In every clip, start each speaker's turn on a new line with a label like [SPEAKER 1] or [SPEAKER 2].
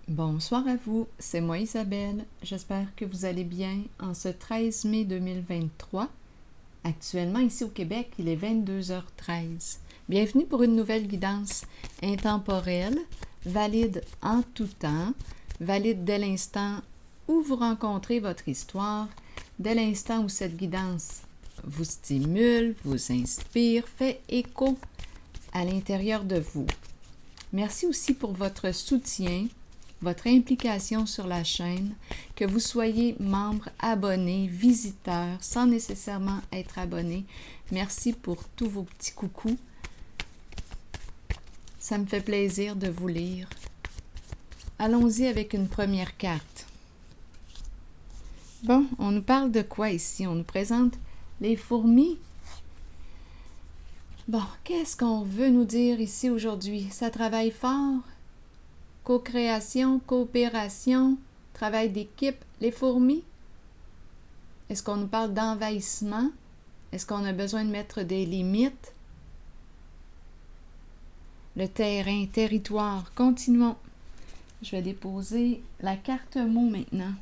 [SPEAKER 1] Bonsoir à vous, c'est moi Isabelle. J'espère que vous allez bien en ce 13 mai 2023. Actuellement, ici au Québec, il est 22h13. Bienvenue pour une nouvelle guidance intemporelle, valide en tout temps, valide dès l'instant où vous rencontrez votre histoire, dès l'instant où cette guidance vous stimule, vous inspire, fait écho à l'intérieur de vous. Merci aussi pour votre soutien, votre implication sur la chaîne, que vous soyez membre, abonné, visiteur, sans nécessairement être abonné. Merci pour tous vos petits coucous. Ça me fait plaisir de vous lire. Allons-y avec une première carte. Bon, on nous parle de quoi ici? On nous présente les fourmis. Bon, qu'est-ce qu'on veut nous dire ici aujourd'hui? Ça travaille fort? Co-création, coopération, travail d'équipe, les fourmis? Est-ce qu'on nous parle d'envahissement? Est-ce qu'on a besoin de mettre des limites? Le terrain, territoire, continuons. Je vais déposer la carte mot maintenant.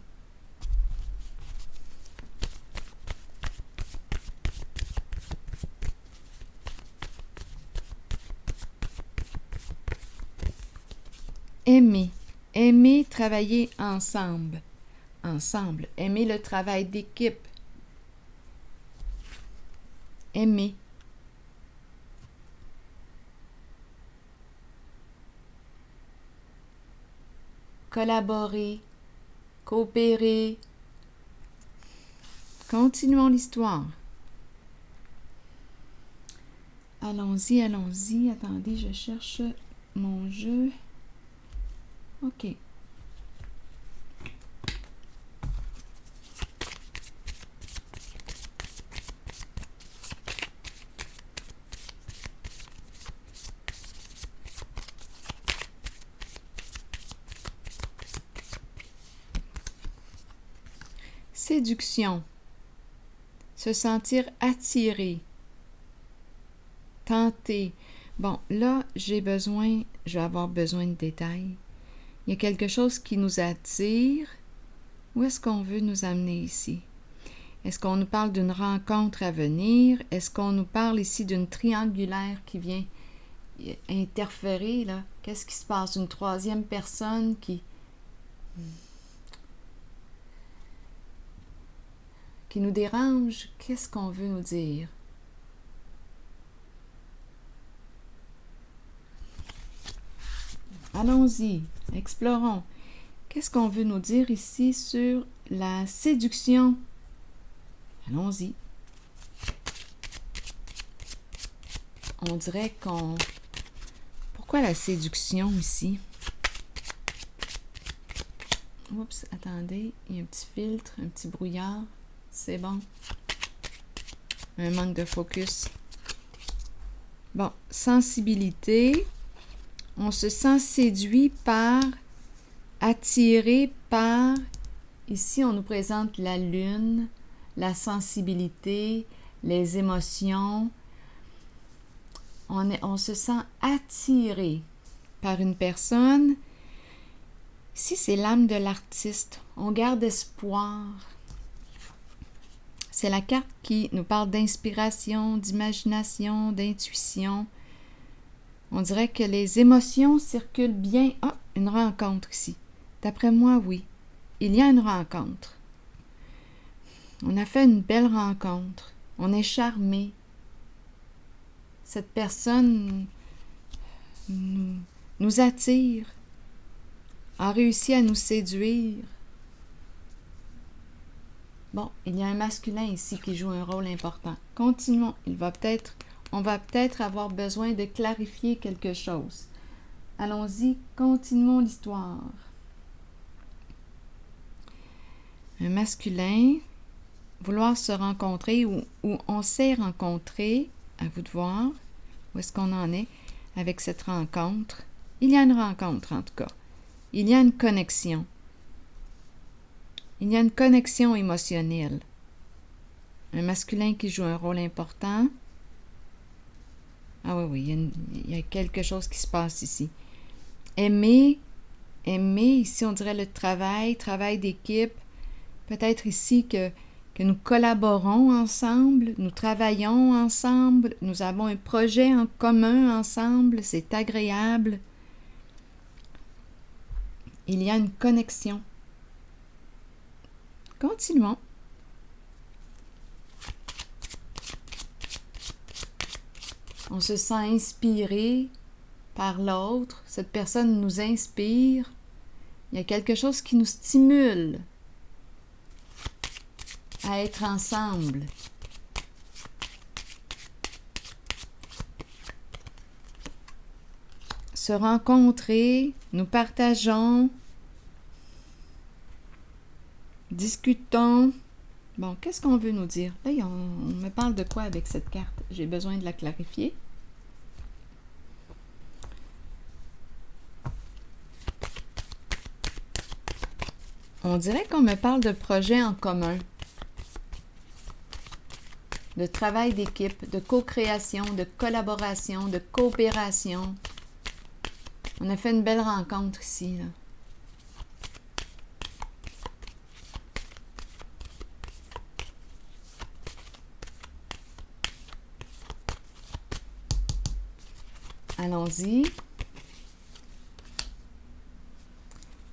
[SPEAKER 1] Aimer. Aimer travailler ensemble. Ensemble. Aimer le travail d'équipe. Aimer. Collaborer. Coopérer. Continuons l'histoire. Allons-y, allons-y. Attendez, je cherche mon jeu. OK. Séduction. Se sentir attiré. Tenter. Bon, là, je vais avoir besoin de détails. Il y a quelque chose qui nous attire. Où est-ce qu'on veut nous amener ici? Est-ce qu'on nous parle d'une rencontre à venir? Est-ce qu'on nous parle ici d'une triangulaire qui vient interférer, là? Qu'est-ce qui se passe? Une troisième personne qui nous dérange? Qu'est-ce qu'on veut nous dire? Allons-y, explorons. Qu'est-ce qu'on veut nous dire ici sur la séduction? Allons-y. On dirait qu'on... Pourquoi la séduction ici? Oups, attendez, il y a un petit filtre, un petit brouillard. C'est bon. Un manque de focus. Bon, sensibilité. On se sent séduit par, attiré par, ici on nous présente la lune, la sensibilité, les émotions. On se sent attiré par une personne. Ici c'est l'âme de l'artiste. On garde espoir. C'est la carte qui nous parle d'inspiration, d'imagination, d'intuition. On dirait que les émotions circulent bien. Ah, une rencontre ici. D'après moi, oui. Il y a une rencontre. On a fait une belle rencontre. On est charmé. Cette personne nous attire, a réussi à nous séduire. Bon, il y a un masculin ici qui joue un rôle important. Continuons. On va peut-être avoir besoin de clarifier quelque chose. Allons-y, continuons l'histoire. Un masculin, vouloir se rencontrer ou on s'est rencontré, à vous de voir, où est-ce qu'on en est avec cette rencontre. Il y a une rencontre en tout cas. Il y a une connexion. Il y a une connexion émotionnelle. Un masculin qui joue un rôle important. Ah oui, il y a quelque chose qui se passe ici. Aimer, aimer. Ici, on dirait le travail d'équipe. Peut-être ici que nous collaborons ensemble, nous travaillons ensemble, nous avons un projet en commun ensemble, c'est agréable. Il y a une connexion. Continuons. On se sent inspiré par l'autre. Cette personne nous inspire. Il y a quelque chose qui nous stimule à être ensemble. Se rencontrer, nous partageons, discutons. Bon, qu'est-ce qu'on veut nous dire? Là, on me parle de quoi avec cette carte? J'ai besoin de la clarifier. On dirait qu'on me parle de projets en commun, de travail d'équipe, de co-création, de collaboration, de coopération. On a fait une belle rencontre ici, là. Allons-y.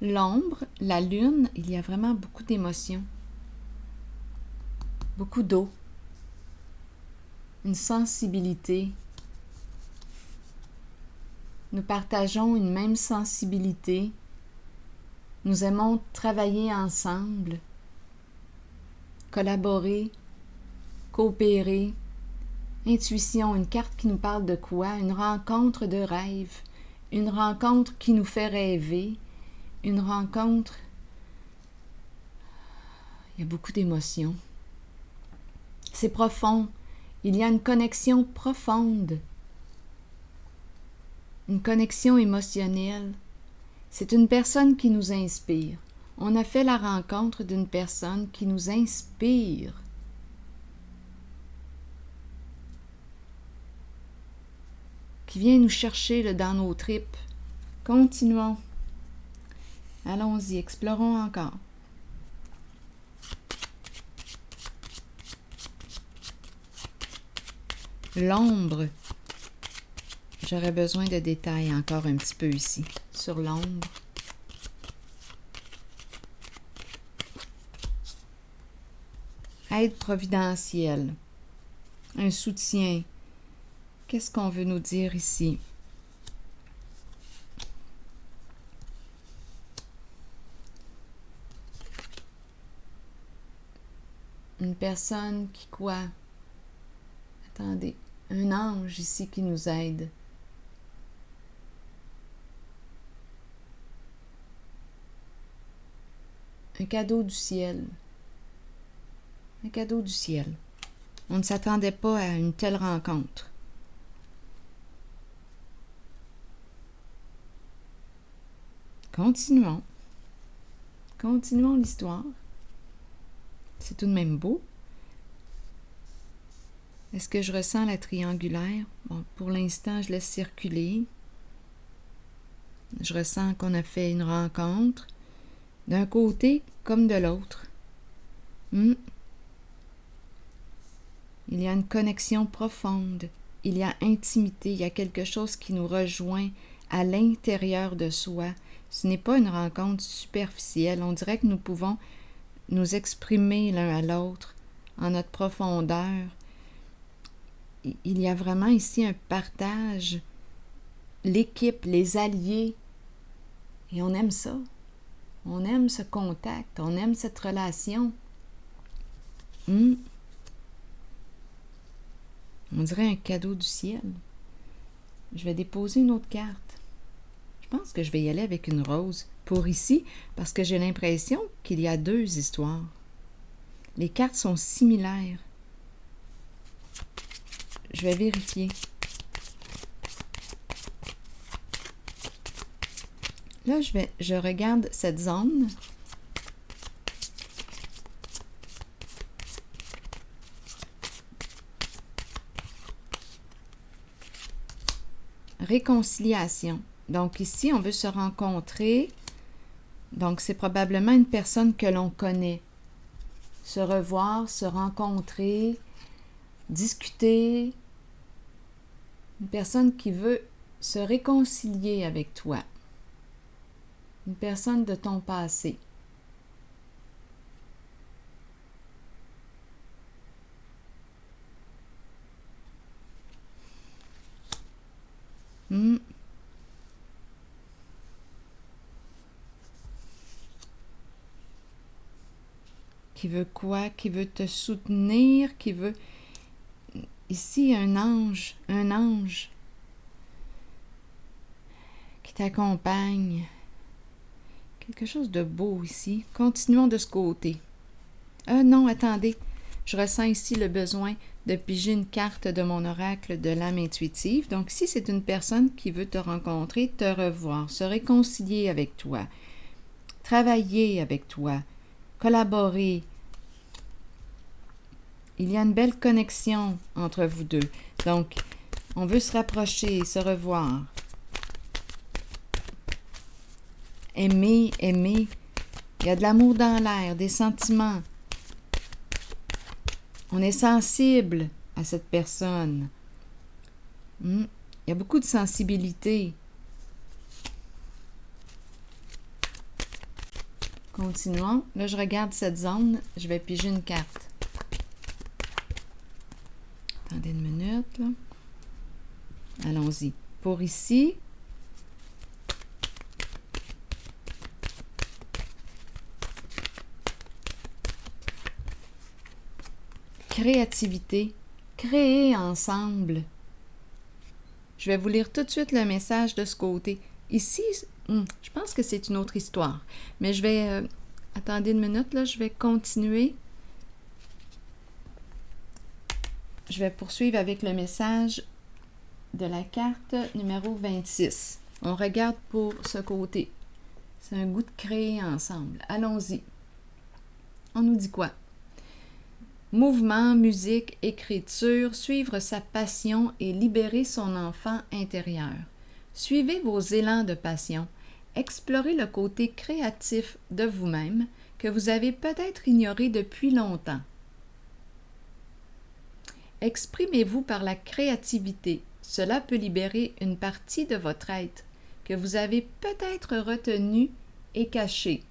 [SPEAKER 1] L'ombre, la lune, il y a vraiment beaucoup d'émotions. Beaucoup d'eau. Une sensibilité. Nous partageons une même sensibilité. Nous aimons travailler ensemble, collaborer, coopérer. Intuition, une carte qui nous parle de quoi? Une rencontre de rêve, une rencontre qui nous fait rêver, une rencontre... Il y a beaucoup d'émotions. C'est profond. Il y a une connexion profonde. Une connexion émotionnelle. C'est une personne qui nous inspire. On a fait la rencontre d'une personne qui nous inspire. Qui vient nous chercher là, dans nos tripes. Continuons. Allons-y, explorons encore. L'ombre. J'aurais besoin de détails encore un petit peu ici, sur l'ombre. Aide providentielle. Un soutien. Qu'est-ce qu'on veut nous dire ici? Une personne qui quoi? Attendez, un ange ici qui nous aide. Un cadeau du ciel. Un cadeau du ciel. On ne s'attendait pas à une telle rencontre. Continuons. Continuons l'histoire. C'est tout de même beau. Est-ce que je ressens la triangulaire? Bon, pour l'instant, je laisse circuler. Je ressens qu'on a fait une rencontre, d'un côté comme de l'autre. Il y a une connexion profonde, il y a intimité, il y a quelque chose qui nous rejoint à l'intérieur de soi. Ce n'est pas une rencontre superficielle. On dirait que nous pouvons nous exprimer l'un à l'autre en notre profondeur. Il y a vraiment ici un partage, l'équipe, les alliés, et on aime ça. On aime ce contact, on aime cette relation. On dirait un cadeau du ciel. Je vais déposer une autre carte. Je pense que je vais y aller avec une rose pour ici, parce que j'ai l'impression qu'il y a deux histoires. Les cartes sont similaires. Je vais vérifier. Là, je regarde cette zone. Réconciliation. Donc ici, on veut se rencontrer Donc, c'est probablement une personne que l'on connaît. Se revoir, se rencontrer, discuter. Une personne qui veut se réconcilier avec toi. Une personne de ton passé. Qui veut quoi? Qui veut te soutenir? Qui veut... Ici, un ange qui t'accompagne. Quelque chose de beau ici. Continuons de ce côté. Non, attendez. Je ressens ici le besoin de piger une carte de mon oracle de l'âme intuitive. Donc, ici, c'est une personne qui veut te rencontrer, te revoir, se réconcilier avec toi, travailler avec toi, collaborer. Il y a une belle connexion entre vous deux. Donc, on veut se rapprocher, se revoir. Aimer. Il y a de l'amour dans l'air, des sentiments. On est sensible à cette personne. Il y a beaucoup de sensibilité. Continuons. Là, je regarde cette zone. Je vais piger une carte. Attendez une minute, là. Allons-y. Pour ici, créativité, créer ensemble. Je vais vous lire tout de suite le message de ce côté. Ici, je pense que c'est une autre histoire, mais je vais... attendez une minute, là, je vais continuer. Je vais poursuivre avec le message de la carte numéro 26. On regarde pour ce côté. C'est un goût de créer ensemble. Allons-y. On nous dit quoi? Mouvement, musique, écriture, suivre sa passion et libérer son enfant intérieur. Suivez vos élans de passion. Explorez le côté créatif de vous-même que vous avez peut-être ignoré depuis longtemps. Exprimez-vous par la créativité. Cela peut libérer une partie de votre être que vous avez peut-être retenu et caché.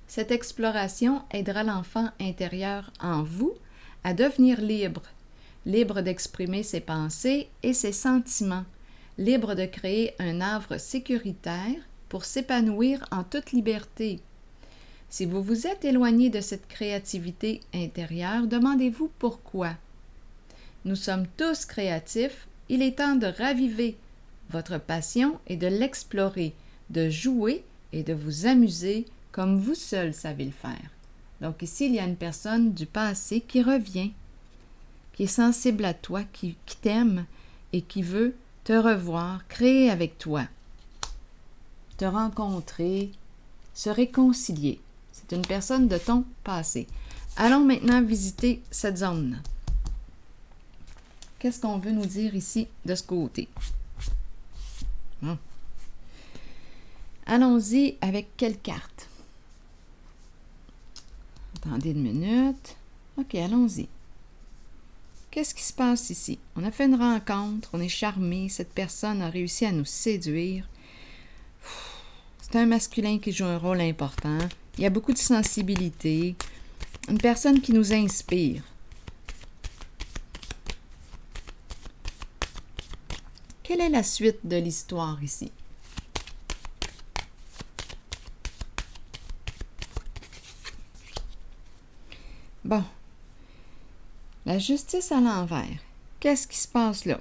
[SPEAKER 1] Cette exploration aidera l'enfant intérieur en vous à devenir libre, libre d'exprimer ses pensées et ses sentiments, libre de créer un havre sécuritaire pour s'épanouir en toute liberté. Si vous vous êtes éloigné de cette créativité intérieure, demandez-vous pourquoi. Nous sommes tous créatifs, il est temps de raviver votre passion et de l'explorer, de jouer et de vous amuser comme vous seul savez le faire. Donc ici, il y a une personne du passé qui revient, qui est sensible à toi, qui t'aime et qui veut te revoir, créer avec toi, te rencontrer, se réconcilier. C'est une personne de ton passé. Allons maintenant visiter cette zone. Qu'est-ce qu'on veut nous dire ici de ce côté? Allons-y avec quelle carte? Attendez une minute. OK, allons-y. Qu'est-ce qui se passe ici? On a fait une rencontre, on est charmé, cette personne a réussi à nous séduire. C'est un masculin qui joue un rôle important. Il y a beaucoup de sensibilité. Une personne qui nous inspire. Quelle est la suite de l'histoire ici? Bon. La justice à l'envers. Qu'est-ce qui se passe là?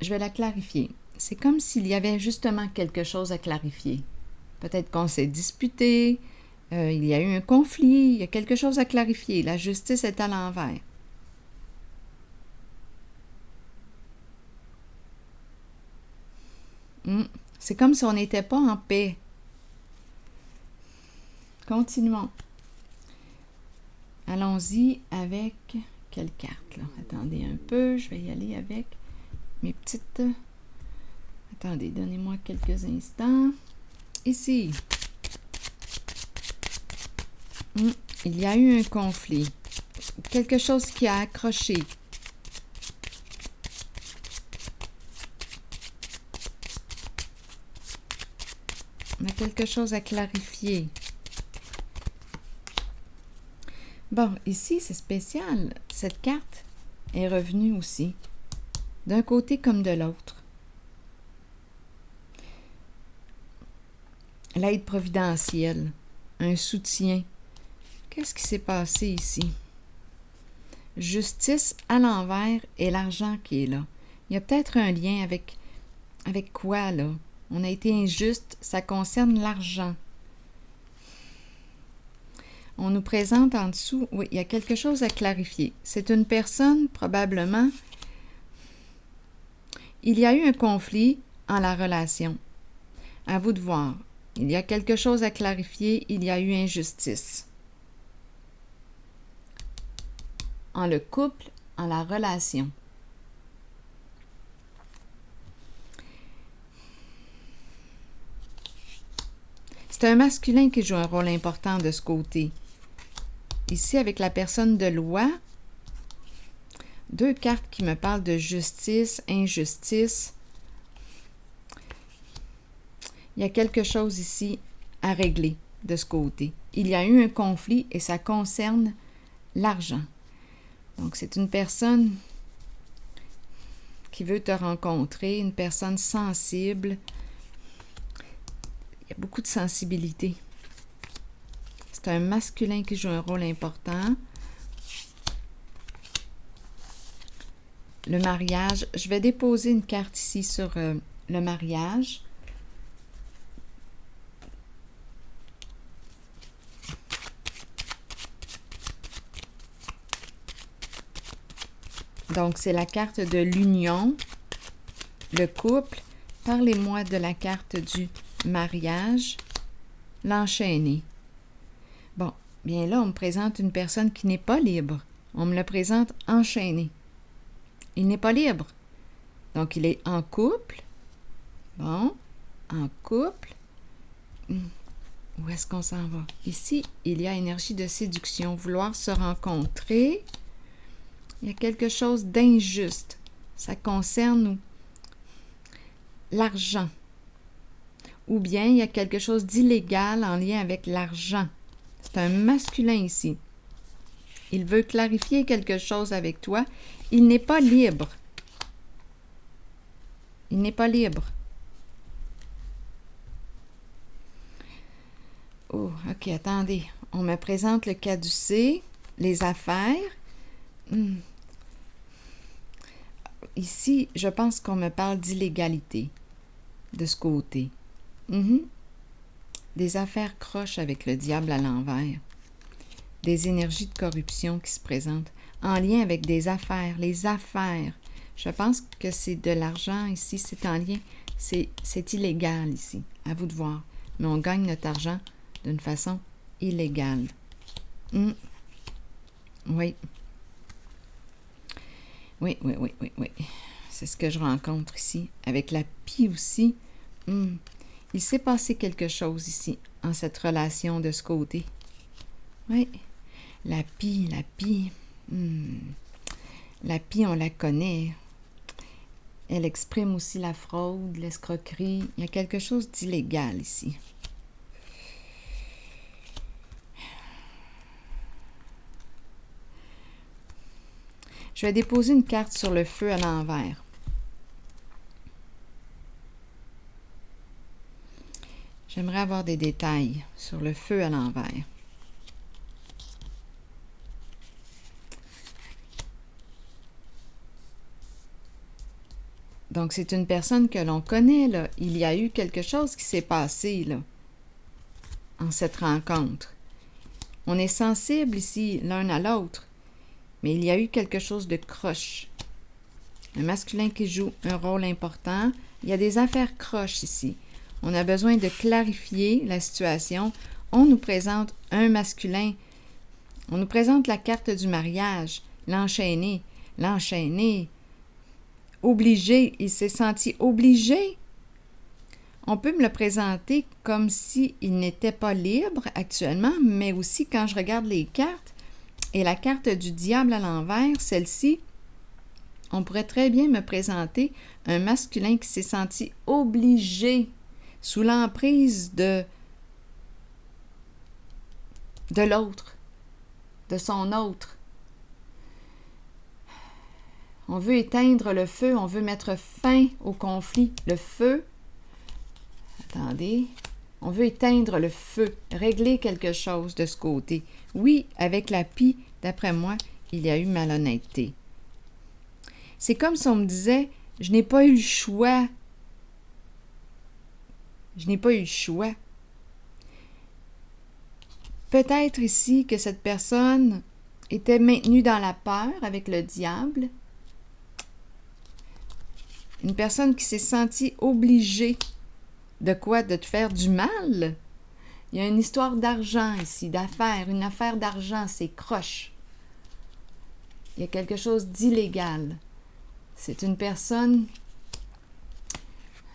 [SPEAKER 1] Je vais la clarifier. C'est comme s'il y avait justement quelque chose à clarifier. Peut-être qu'on s'est disputé, il y a eu un conflit, il y a quelque chose à clarifier. La justice est à l'envers. C'est comme si on n'était pas en paix. Continuons. Allons-y avec quelle carte, là? Attendez un peu, je vais y aller avec mes petites... Attendez, donnez-moi quelques instants. Ici. Il y a eu un conflit. Quelque chose qui a accroché. On a quelque chose à clarifier. Bon, ici, c'est spécial. Cette carte est revenue aussi, d'un côté comme de l'autre. L'aide providentielle, un soutien. Qu'est-ce qui s'est passé ici? Justice à l'envers et l'argent qui est là. Il y a peut-être un lien avec quoi, là? On a été injuste, ça concerne l'argent. On nous présente en dessous, oui, il y a quelque chose à clarifier. C'est une personne, probablement, il y a eu un conflit en la relation. À vous de voir. Il y a quelque chose à clarifier, il y a eu injustice. En le couple, en la relation. C'est un masculin qui joue un rôle important de ce côté. Ici, avec la personne de loi, 2 cartes qui me parlent de justice, injustice. Il y a quelque chose ici à régler de ce côté. Il y a eu un conflit et ça concerne l'argent. Donc, c'est une personne qui veut te rencontrer, une personne sensible. Il y a beaucoup de sensibilité. C'est un masculin qui joue un rôle important. Le mariage. Je vais déposer une carte ici sur le mariage. Donc, c'est la carte de l'union, le couple. Parlez-moi de la carte du mariage, l'enchaîner. Bon, bien là, on me présente une personne qui n'est pas libre. On me le présente enchaîné. Il n'est pas libre. Donc, il est en couple. Bon, en couple. Où est-ce qu'on s'en va? Ici, il y a énergie de séduction, vouloir se rencontrer. Il y a quelque chose d'injuste. Ça concerne l'argent. Ou bien il y a quelque chose d'illégal en lien avec l'argent. C'est un masculin ici. Il veut clarifier quelque chose avec toi. Il n'est pas libre. Il n'est pas libre. Oh, ok, attendez. On me présente le caducé, les affaires. Ici, je pense qu'on me parle d'illégalité de ce côté. Des affaires croches avec le diable à l'envers. Des énergies de corruption qui se présentent en lien avec des affaires. Les affaires. Je pense que c'est de l'argent ici, c'est en lien. C'est illégal ici. À vous de voir. Mais on gagne notre argent d'une façon illégale. Oui. Oui. C'est ce que je rencontre ici. Avec la pie aussi. Il s'est passé quelque chose ici, en cette relation de ce côté. Oui. La pie. La pie, on la connaît. Elle exprime aussi la fraude, l'escroquerie. Il y a quelque chose d'illégal ici. Je vais déposer une carte sur le feu à l'envers. J'aimerais avoir des détails sur le feu à l'envers. Donc, c'est une personne que l'on connaît, là. Il y a eu quelque chose qui s'est passé, là, en cette rencontre. On est sensible ici, l'un à l'autre, mais il y a eu quelque chose de croche. Un masculin qui joue un rôle important. Il y a des affaires croches ici. On a besoin de clarifier la situation. On nous présente un masculin. On nous présente la carte du mariage, l'enchaîné. Obligé, il s'est senti obligé On peut me le présenter comme s'il n'était pas libre actuellement, mais aussi quand je regarde les cartes et la carte du diable à l'envers, celle-ci, on pourrait très bien me présenter un masculin qui s'est senti obligé, sous l'emprise de l'autre, de son autre. On veut éteindre le feu, on veut mettre fin au conflit. Le feu, attendez, on veut éteindre le feu, régler quelque chose de ce côté. Oui, avec la pie, d'après moi, il y a eu malhonnêteté. C'est comme si on me disait, je n'ai pas eu le choix. Je n'ai pas eu le choix. Peut-être ici que cette personne était maintenue dans la peur avec le diable. Une personne qui s'est sentie obligée de quoi? De te faire du mal. Il y a une histoire d'argent ici, d'affaires. Une affaire d'argent, c'est croche. Il y a quelque chose d'illégal. C'est une personne...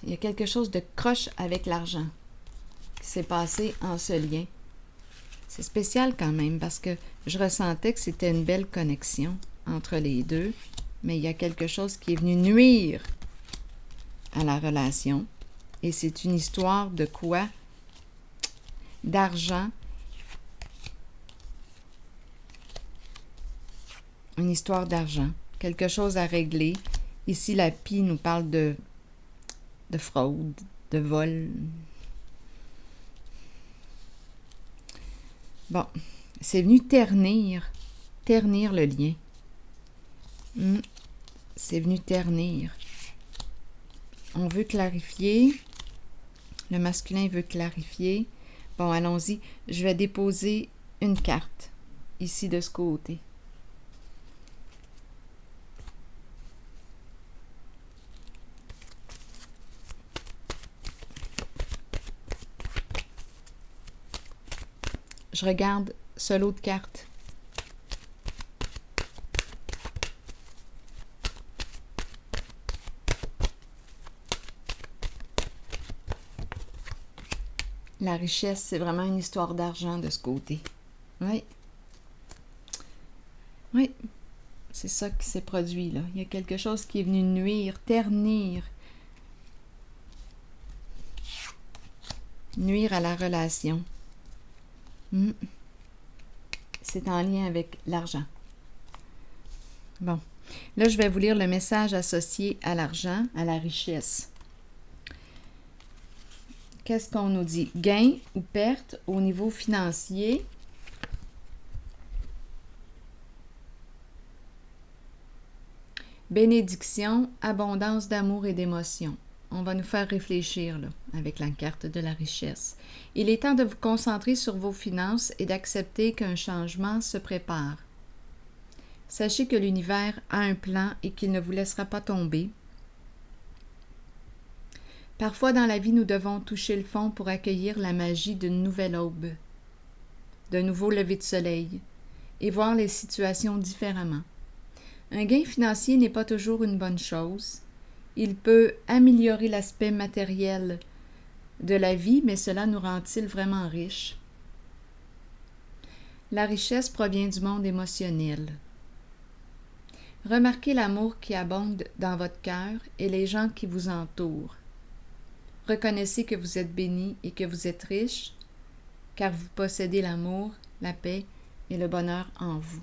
[SPEAKER 1] Il y a quelque chose de croche avec l'argent qui s'est passé en ce lien. C'est spécial quand même parce que je ressentais que c'était une belle connexion entre les deux, mais il y a quelque chose qui est venu nuire à la relation. Et c'est une histoire de quoi? D'argent. Une histoire d'argent. Quelque chose à régler. Ici, la pie nous parle de fraude, de vol. Bon, c'est venu ternir le lien. C'est venu ternir. On veut clarifier. Le masculin veut clarifier. Bon, allons-y. Je vais déposer une carte ici de ce côté. Je regarde ce lot de cartes. La richesse, c'est vraiment une histoire d'argent de ce côté. Oui. Oui. C'est ça qui s'est produit, là. Il y a quelque chose qui est venu nuire, ternir. Nuire à la relation. C'est en lien avec l'argent. Bon. Là, je vais vous lire le message associé à l'argent, à la richesse. Qu'est-ce qu'on nous dit? Gain ou perte au niveau financier. Bénédiction, abondance d'amour et d'émotion. On va nous faire réfléchir là, avec la carte de la richesse. Il est temps de vous concentrer sur vos finances et d'accepter qu'un changement se prépare. Sachez que l'univers a un plan et qu'il ne vous laissera pas tomber. Parfois dans la vie, nous devons toucher le fond pour accueillir la magie d'une nouvelle aube, d'un nouveau lever de soleil, et voir les situations différemment. Un gain financier n'est pas toujours une bonne chose. Il peut améliorer l'aspect matériel de la vie, mais cela nous rend-il vraiment riches? La richesse provient du monde émotionnel. Remarquez l'amour qui abonde dans votre cœur et les gens qui vous entourent. Reconnaissez que vous êtes béni et que vous êtes riche, car vous possédez l'amour, la paix et le bonheur en vous.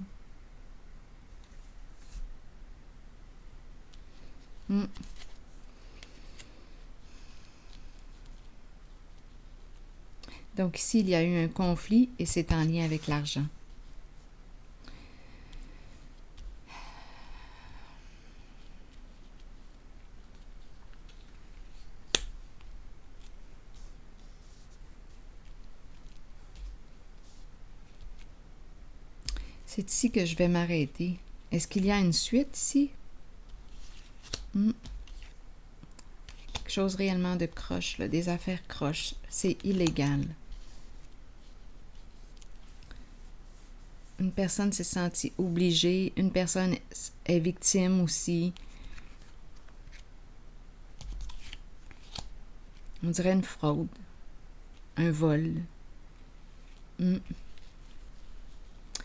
[SPEAKER 1] Donc ici, il y a eu un conflit et c'est en lien avec l'argent. C'est ici que je vais m'arrêter. Est-ce qu'il y a une suite ici? Quelque chose réellement de croche, là, des affaires croches. C'est illégal. Une personne s'est sentie obligée. Une personne est victime aussi. On dirait une fraude, un vol.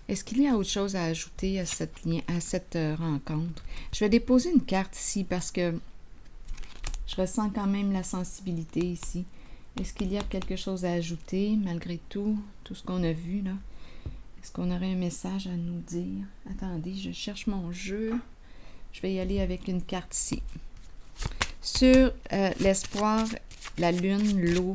[SPEAKER 1] Est-ce qu'il y a autre chose à ajouter à cette rencontre? Je vais déposer une carte ici parce que je ressens quand même la sensibilité ici. Est-ce qu'il y a quelque chose à ajouter malgré tout ce qu'on a vu là? Est-ce qu'on aurait un message à nous dire? Attendez, je cherche mon jeu. Je vais y aller avec une carte ici. Sur l'espoir, la lune, l'eau,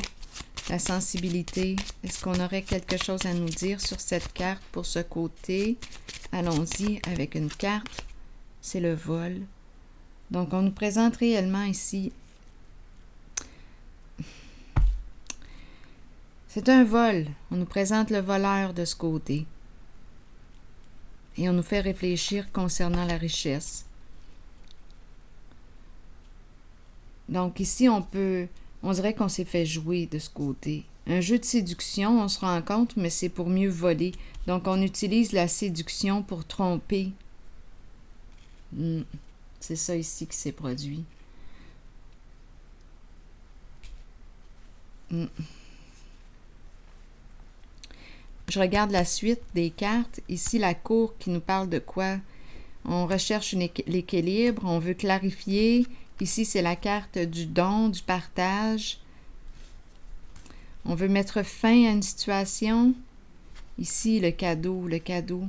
[SPEAKER 1] la sensibilité, est-ce qu'on aurait quelque chose à nous dire sur cette carte pour ce côté? Allons-y avec une carte. C'est le vol. Donc, on nous présente réellement ici. C'est un vol. On nous présente le voleur de ce côté. Et on nous fait réfléchir concernant la richesse. Donc ici, on dirait qu'on s'est fait jouer de ce côté. Un jeu de séduction, on se rend compte, mais c'est pour mieux voler. Donc on utilise la séduction pour tromper. C'est ça ici qui s'est produit. Je regarde la suite des cartes. Ici, la cour qui nous parle de quoi? On recherche l'équilibre, on veut clarifier. Ici, c'est la carte du don, du partage. On veut mettre fin à une situation. Ici, le cadeau, le cadeau.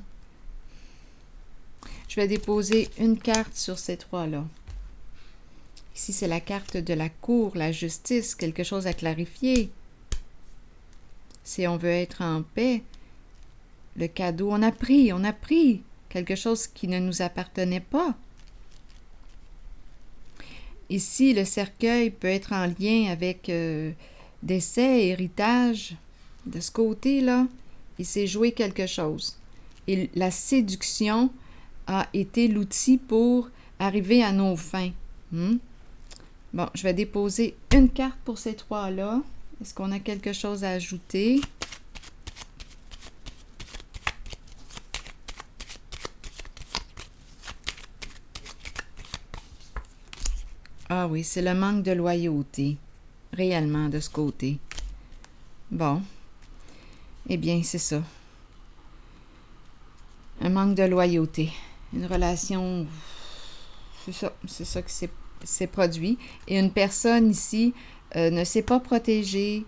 [SPEAKER 1] Je vais déposer une carte sur ces trois-là. Ici, c'est la carte de la cour, la justice, quelque chose à clarifier. Si on veut être en paix, le cadeau, on a pris quelque chose qui ne nous appartenait pas. Ici, le cercueil peut être en lien avec décès, héritage. De ce côté-là, il s'est joué quelque chose. Et la séduction a été l'outil pour arriver à nos fins. Bon, je vais déposer une carte pour ces trois-là. Est-ce qu'on a quelque chose à ajouter? Ah oui, c'est le manque de loyauté, réellement, de ce côté. Bon, eh bien, c'est ça. Un manque de loyauté. Une relation, c'est ça qui s'est produit. Et une personne ici ne s'est pas protégée.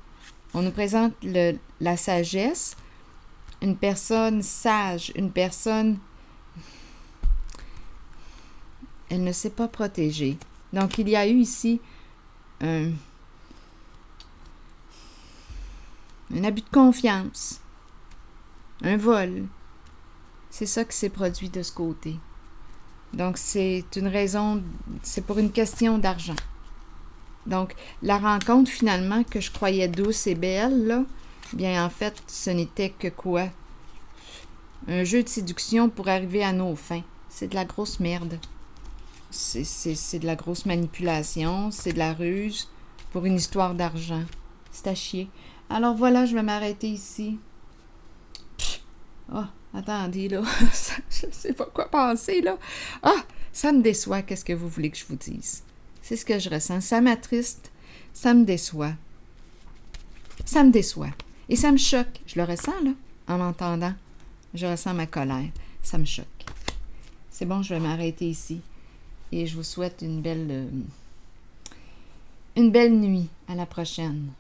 [SPEAKER 1] On nous présente la sagesse. Une personne sage, une personne... Elle ne s'est pas protégée. Donc, il y a eu ici un abus de confiance, un vol. C'est ça qui s'est produit de ce côté. Donc, c'est une raison, c'est pour une question d'argent. Donc, la rencontre, finalement, que je croyais douce et belle, là, bien, en fait, ce n'était que quoi? Un jeu de séduction pour arriver à nos fins. C'est de la grosse merde. C'est de la grosse manipulation, c'est de la ruse pour une histoire d'argent. C'est à chier. Alors voilà, je vais m'arrêter ici. Attendez, là. Je ne sais pas quoi penser, là. Ça me déçoit, qu'est-ce que vous voulez que je vous dise? C'est ce que je ressens. Ça m'attriste, ça me déçoit. Ça me déçoit. Et ça me choque. Je le ressens, là, en m'entendant. Je ressens ma colère. Ça me choque. C'est bon, je vais m'arrêter ici. Et je vous souhaite une belle nuit. À la prochaine.